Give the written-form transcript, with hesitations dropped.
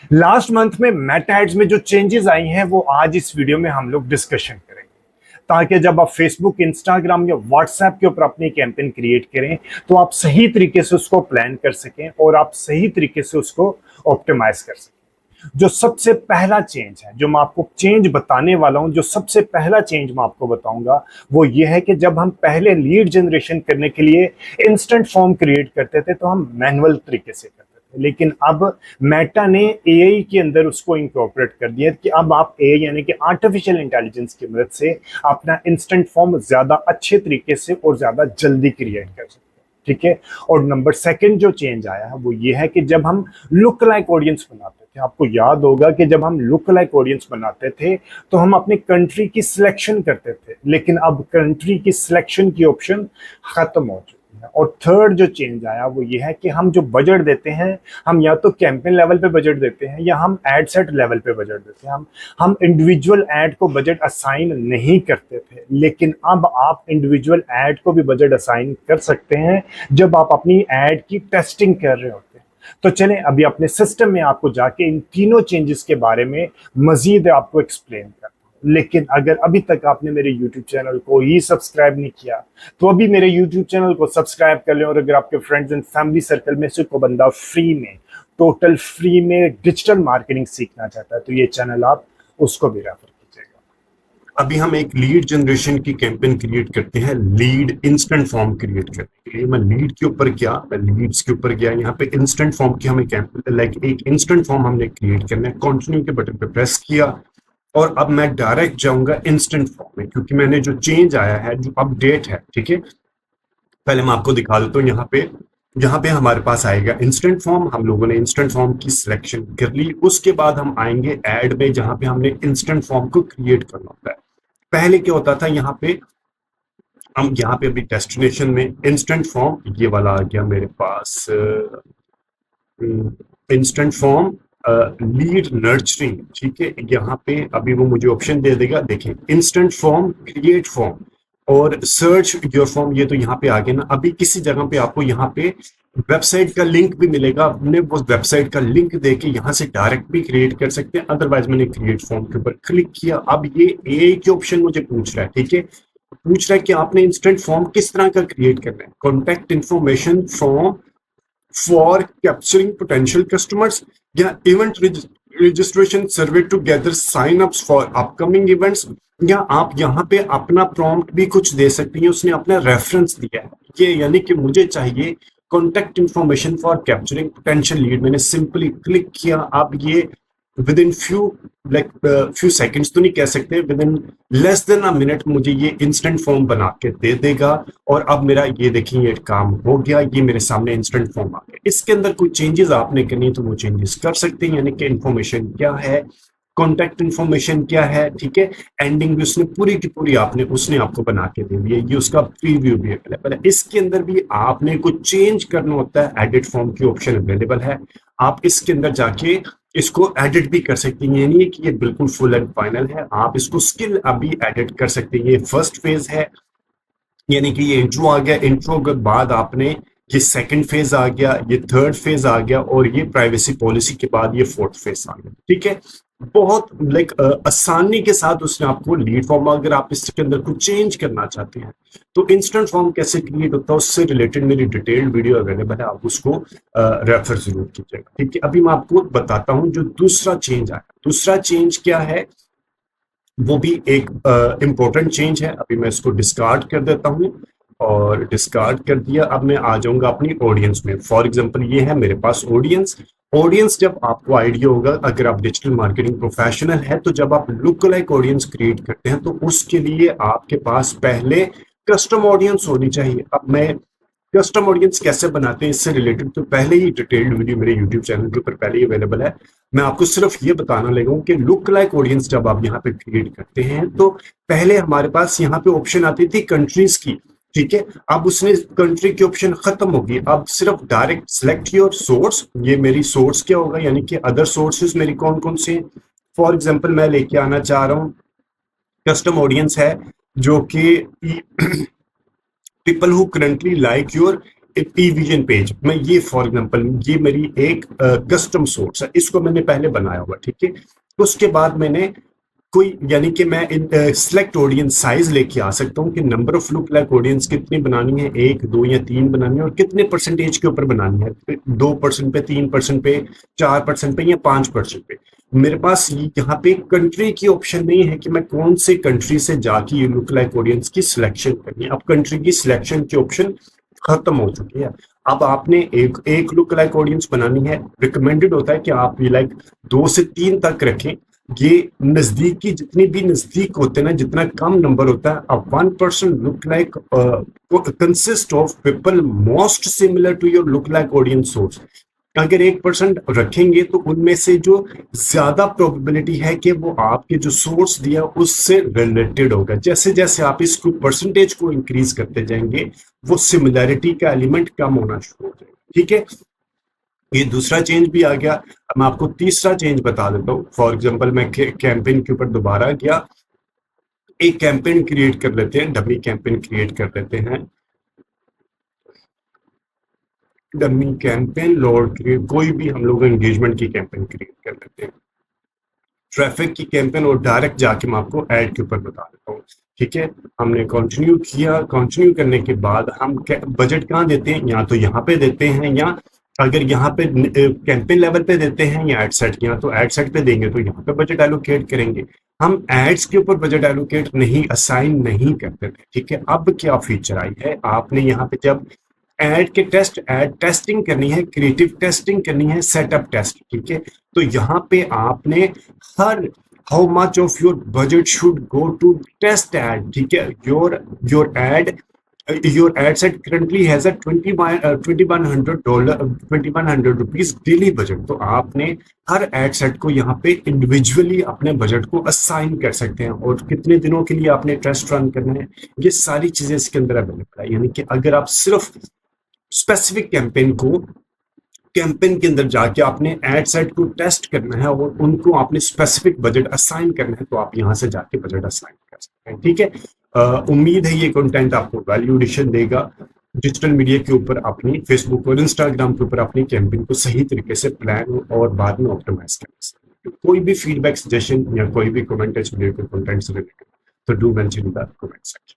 Last month में Meta ads में जो चेंजेस आई हैं वो आज इस वीडियो में हम लोग डिस्कशन करेंगे, ताकि जब आप फेसबुक, इंस्टाग्राम या व्हाट्सएप के ऊपर अपनी कैंपेन क्रिएट करें तो आप सही तरीके से उसको प्लान कर सकें और आप सही तरीके से उसको ऑप्टिमाइज कर सकें। जो सबसे पहला चेंज है, जो मैं आपको चेंज बताने वाला हूं, जो सबसे पहला चेंज मैं आपको बताऊंगा वो ये है कि जब हम पहले लीड जनरेशन करने के लिए इंस्टेंट फॉर्म क्रिएट करते थे तो हम मैनुअल तरीके से करते थे, लेकिन अब मेटा ने एआई के अंदर उसको इंकॉर्पोरेट कर दिया कि अब आप एआई यानी कि आर्टिफिशियल इंटेलिजेंस की मदद से अपना इंस्टेंट फॉर्म ज्यादा अच्छे तरीके से और ज्यादा जल्दी क्रिएट कर सकते हैं। ठीक है। और नंबर सेकंड जो चेंज आया है वो ये है कि जब हम लुक लाइक ऑडियंस बनाते थे, आपको याद होगा कि जब हम लुक लाइक ऑडियंस बनाते थे तो हम अपने कंट्री की सिलेक्शन करते थे, लेकिन अब कंट्री की सिलेक्शन की ऑप्शन खत्म हो चुकी है। और थर्ड जो चेंज आया वो ये है कि हम जो बजट देते हैं, हम या तो कैंपेन लेवल पे बजट देते हैं या हम एड सेट लेवल पे बजट देते हैं। हम इंडिविजुअल एड को बजट असाइन नहीं करते थे, लेकिन अब आप इंडिविजुअल एड को भी बजट असाइन कर सकते हैं जब आप अपनी एड की टेस्टिंग कर रहे होते हैं। तो चलें अभी अपने सिस्टम में आपको जाके इन तीनों चेंजेस के बारे में मजीद आपको एक्सप्लेन करता हूं। लेकिन अगर अभी तक आपने मेरे YouTube चैनल को ही सब्सक्राइब नहीं किया तो अभी मेरे YouTube चैनल को सब्सक्राइब कर लें। और अगर आपके फ्रेंड्स एंड फैमिली सर्कल में से कोई बंदा फ्री में, टोटल फ्री में डिजिटल मार्केटिंग सीखना चाहता है तो ये चैनल आप उसको भी रेफर कीजिएगा। अभी हम एक लीड जनरेशन की कैंपेन क्रिएट करते हैं, लीड इंस्टेंट फॉर्म क्रिएट करने के लिए। मैं लीड के ऊपर गया, मैं लीड्स के ऊपर गया, यहाँ पे इंस्टेंट फॉर्म की हमें कैंपेन एक इंस्टेंट फॉर्म हमने क्रिएट करना है। कंटिन्यू के बटन पे प्रेस किया और अब मैं डायरेक्ट जाऊंगा इंस्टेंट फॉर्म में, क्योंकि मैंने जो चेंज आया है, जो अपडेट है, ठीक है, पहले मैं आपको दिखा देता हूँ। यहाँ पे हमारे पास आएगा इंस्टेंट फॉर्म। हम लोगों ने इंस्टेंट फॉर्म की सिलेक्शन कर ली। उसके बाद हम आएंगे ऐड में, जहां पे हमने इंस्टेंट फॉर्म को क्रिएट करना होता है। पहले क्या होता था, यहाँ पे अभी डेस्टिनेशन में इंस्टेंट फॉर्म ये वाला आ गया मेरे पास, इंस्टेंट फॉर्म लीड नर्चरिंग। ठीक है, यहाँ पे अभी वो मुझे ऑप्शन दे देगा। देखिए, इंस्टेंट फॉर्म, क्रिएट फॉर्म और सर्च योर फॉर्म, ये तो यहाँ पे आ गया ना। अभी किसी जगह पे आपको यहाँ पे वेबसाइट का लिंक भी मिलेगा, आपने वो वेबसाइट का लिंक देके यहाँ से डायरेक्ट भी क्रिएट कर सकते हैं। अदरवाइज मैंने क्रिएट फॉर्म के ऊपर क्लिक किया। अब ये एआई के ऑप्शन मुझे पूछ रहा है, ठीक है, पूछ रहा है कि आपने इंस्टेंट फॉर्म किस तरह का क्रिएट करना है। Contact information form for capturing potential customers या event registration survey to gather sign ups for upcoming events, या आप यहाँ पे अपना प्रॉम्प्ट भी कुछ दे सकती हैं। उसने अपना रेफरेंस दिया है ये, यानी कि मुझे चाहिए contact information for capturing potential lead. मैंने सिंपली क्लिक किया। अब ये विद इन फ्यू सेकंड्स तो नहीं कह सकते, with in less than a minute मुझे ये इंस्टेंट फॉर्म बना के दे देगा। और अब मेरा ये देखिए ये काम हो गया, ये मेरे सामने इंस्टेंट फॉर्म आ गया। इसके अंदर कोई चेंजेस आपने करनी है तो वो चेंजेस कर सकते हैं, यानी कि इंफॉर्मेशन क्या है, कॉन्टैक्ट इन्फॉर्मेशन क्या है, ठीक है, एंडिंग भी उसने पूरी की पूरी उसने आपको बना के दे दी है। ये उसका प्रीव्यू भी अवेलेबल है। इसके अंदर भी आपने कुछ चेंज करना होता है, एडिट फॉर्म की ऑप्शन अवेलेबल है। आप इसके अंदर जाके इसको एडिट भी कर सकते हैं। ये नहीं है कि ये बिल्कुल फुल एंड फाइनल है, आप इसको स्किल अभी एडिट कर सकते हैं। ये फर्स्ट फेज है, यानी कि ये इंट्रो आ गया। इंट्रो के बाद आपने ये सेकंड फेज आ गया, ये थर्ड फेज आ गया, और ये प्राइवेसी पॉलिसी के बाद ये फोर्थ फेज आ गया। ठीक है, बहुत आसानी के साथ उसने आपको लीड फॉर्म, अगर आप इसके अंदर कुछ चेंज करना चाहते हैं तो इंस्टेंट फॉर्म कैसे क्रिएट होता है उससे रिलेटेड मेरी डिटेल्ड वीडियो अवेलेबल है, आप उसको रेफर जरूर कीजिएगा। ठीक है, अभी मैं आपको बताता हूं जो दूसरा चेंज आया। दूसरा चेंज क्या है, वो भी एक इंपॉर्टेंट चेंज है। अभी मैं इसको डिस्कार्ड कर देता हूं, और डिस्कार्ड कर दिया। अब मैं आ जाऊंगा अपनी ऑडियंस में। फॉर एग्जांपल ये है मेरे पास ऑडियंस। ऑडियंस, जब आपको आइडिया होगा, अगर आप डिजिटल मार्केटिंग प्रोफेशनल है तो जब आप लुक लाइक ऑडियंस क्रिएट करते हैं तो उसके लिए आपके पास पहले कस्टम ऑडियंस होनी चाहिए। अब मैं कस्टम ऑडियंस कैसे बनाते हैं इससे रिलेटेड तो पहले ही डिटेल्ड वीडियो मेरे यूट्यूब चैनल के ऊपर पहले ही अवेलेबल है। मैं आपको सिर्फ ये बताना लगा हूं कि लुक लाइक ऑडियंस जब आप यहाँ पे क्रिएट करते हैं तो पहले हमारे पास यहाँ पे ऑप्शन आती थी कंट्रीज की। ठीक है, अब उसने कंट्री की ऑप्शन खत्म होगी। अब सिर्फ डायरेक्ट सिलेक्ट योर सोर्स। ये मेरी सोर्स क्या होगा, यानी कि अदर सोर्सेज मेरी कौन कौन से। फॉर एग्जांपल मैं लेके आना चाह रहा हूँ कस्टम ऑडियंस है जो कि people who currently like your vision page मैं ये फॉर एग्जांपल ये मेरी एक कस्टम सोर्स है, इसको मैंने पहले बनाया हुआ, ठीक है। उसके बाद मैंने कोई यानी कि मैं सिलेक्ट ऑडियंस साइज लेके आ सकता हूँ कि number of look like audience कितनी बनानी है, 1 2 या 3 बनानी है, और कितने परसेंटेज के ऊपर बनानी है, 2% पे, 3% पे, 4% पे या 5% पे। मेरे पास यहाँ पे कंट्री की ऑप्शन नहीं है कि मैं कौन से कंट्री से जाके ये लुक लाइक ऑडियंस की सिलेक्शन करनी है। अब कंट्री की सिलेक्शन की ऑप्शन खत्म हो चुकी है। अब आपने एक लुक लाइक ऑडियंस बनानी है, रिकमेंडेड होता है कि आप ये लाइक 2 से 3 तक रखें। ये नजदीक की जितनी भी नजदीक होते हैं ना, जितना कम नंबर होता है, अब 1% lookalike consist of people most similar to your lookalike audience source. अगर 1% रखेंगे तो उनमें से जो ज्यादा प्रोबेबिलिटी है कि वो आपके जो सोर्स दिया उससे रिलेटेड होगा। जैसे जैसे आप इस परसेंटेज को इंक्रीज करते जाएंगे वो सिमिलैरिटी का एलिमेंट कम होना शुरू हो जाएगा, ठीक है। ये दूसरा चेंज भी आ गया। अब मैं आपको तीसरा चेंज बता देता हूँ। फॉर एग्जांपल मैं कैंपेन के ऊपर दोबारा गया, एक कैंपेन क्रिएट कर लेते हैं, डमी कैंपेन क्रिएट कर लेते हैं, डमी कैंपेन लोड क्रिएट, कोई भी हम लोग एंगेजमेंट की कैंपेन क्रिएट कर लेते हैं, ट्रैफिक की कैंपेन, और डायरेक्ट जाके मैं आपको ऐड के ऊपर बता देता हूँ, ठीक है। हमने कंटिन्यू किया, कंटिन्यू करने के बाद हम बजट कहाँ देते हैं, या तो यहाँ पे देते हैं, या अगर यहाँ पे कैंपेन लेवल पे देते हैं या एड सेट, या तो एड सेट पे देंगे तो यहाँ पे बजट एलोकेट करेंगे। हम एड्स के ऊपर बजट एलोकेट नहीं, असाइन नहीं करते थे, ठीक है। अब क्या फीचर आई है, आपने यहाँ पे जब एड टेस्टिंग करनी है, क्रिएटिव टेस्टिंग करनी है, सेटअप टेस्ट, ठीक है। तो यहाँ पे आपने हर how much of your budget should go to test ad, ठीक है। Your ad set currently has a $2100 daily budget. तो आपने हर एड सेट को यहाँ पे इंडिविजुअली अपने बजट को असाइन कर सकते हैं, और कितने दिनों के लिए आपने टेस्ट रन करना है, ये सारी चीजें इसके अंदर अवेलेबल है। यानी कि अगर आप सिर्फ स्पेसिफिक कैंपेन के अंदर जाके आपने एड सेट को टेस्ट करना है और उनको आपने स्पेसिफिक बजट असाइन करना है, तो आप यहां से जाके बजट असाइन कर सकते हैं, ठीक है। उम्मीद है ये कंटेंट आपको वैल्यू एडिशन देगा। डिजिटल मीडिया के ऊपर अपनी फेसबुक और इंस्टाग्राम के ऊपर अपनी कैंपेन को सही तरीके से प्लान और बाद में ऑप्टिमाइज कर सकते हैं। कोई भी फीडबैक, सजेशन या कोई भी कमेंट है वीडियो के कंटेंट से रिलेटेड, तो do mention in the comment section.